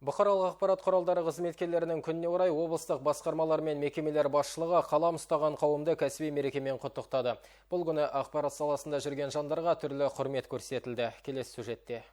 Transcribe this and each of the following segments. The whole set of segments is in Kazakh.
Бұқаралық ақпарат құралдары қызметкерлерінің күніне орай облыстық басқармалар мен мекемелер басшылығы қалам ұстаған қауымды кәсіби мерекемен құттықтады. Бұл күні ақпарат саласында жүрген жандарға түрлі құрмет көрсетілді. Келесі сюжетте.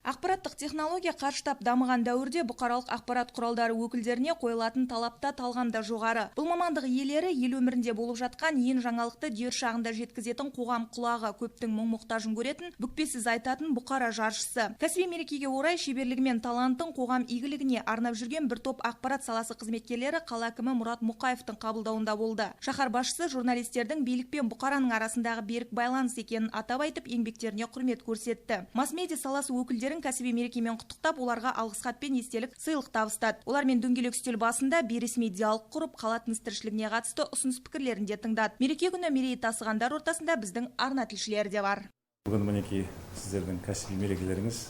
Ақпараттық технология қарыштап дамыған дәуірде бұқаралық ақпарат құралдары өкілдеріне қойылатын талапта талғамда жоғары. Бұл мамандық иелері ел өмірінде болып жатқан ең жаңалықты дер шағында жеткізетін қоғам құлағы, көптің мұң-мұқтажын көретін, бүкпесіз айтатын бұқара жаршысы. Кәсіби мерекеге орай шеберлігі мен талантын қоғам игілігіне арнап жүрген бір топ ақпарат саласы қызметкерлері қала әкімі Мұрат Мұқаевтың қабылдауында болды. Шаһар басшысы журналистердің билік пен бұқараның арасындағы берік байланыс екенін атап айтып, еңбектеріне құрмет көрсетті. Масс-медиа саласы өкілдерін кәсіби мерекемен құттықтап, оларға алғыс хат пен естелік сыйлық табыстады. Олармен дөңгелек үстел басында бейресми диалог құрып, қала тыныс-тіршілігіне қатысты ұсыныс пікірлерін де тыңдады. Мереке күні мерейі тасығандар ортасында біздің арна тілшілері де бар. Бүгін мінекей сіздердің кәсіби мерекелеріңіз.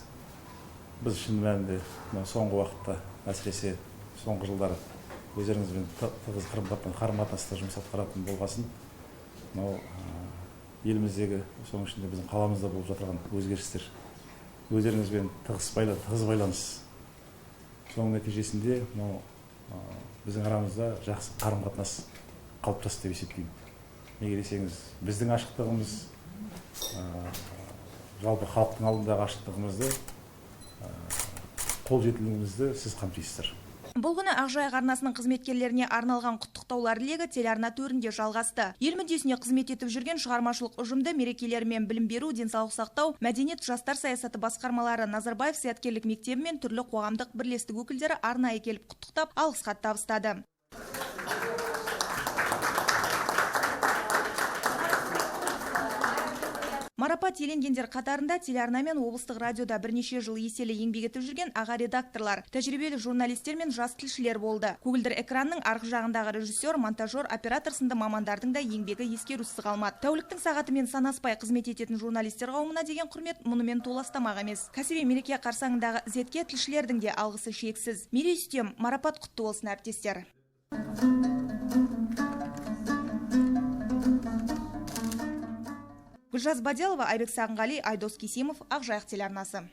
Біз шын мәнінде соңғы уақытта, әсіресе соңғы жылдары өздеріңізбен тығыз қарым-қатынаста жұмыс атқаратын болғасын, еліміздегі, соның ішінде біздің қаламызда болып жатырған өзгерістер өздеріңізбен тығыз байланыс. Соның нәтижесінде біздің арамызда жақсы қарым-қатынас қалыптасты деп есептеймін. Неге десеңіз, біздің ашықтығымыз, жалпы халықтың алдындағы ашықтығымызды, қол жетімділігімізді сіз қамтисыздар. Бұл күні Ақжайық арнасының қызметкерлеріне арналған құттықтаулар легі телеарна төрінде жалғасты. Ел мүддесіне қызмет етіп жүрген шығармашылық ұжымды мерекелер мен білім беру, денсаулық сақтау, мәдениет, жастар саясаты басқармалары, Назарбаев зияткерлік мектебі мен түрлі қоғамдық бірлестік өкілдері арнайы келіп құттықтап, алғыс хат табыстады. Марапат еленгендер қатарында телеарна мен облыстық радиода бірнеше жыл еселі еңбек етіп жүрген аға редакторлар, тәжірибелі журналистер мен жас тілшілер болды. Көгілдір экранның арғы жағындағы режиссер, монтажер, оператор сынды мамандардың да еңбегі ескерусіз қалмады. Тәуліктің сағатымен санаспай қызмет ететін журналистер қауымына деген құрмет мұнымен толастамақ емес. Кәсіби мереке қарсаңындағы ізетке тілшілердің де алғысы шексіз. Мерей Үстем, марапат құтты болсын әріптестер. Гүлжаз Баделова, Айбек Сағынғали, Айдос Кесимов, Ақжайық телеарнасы.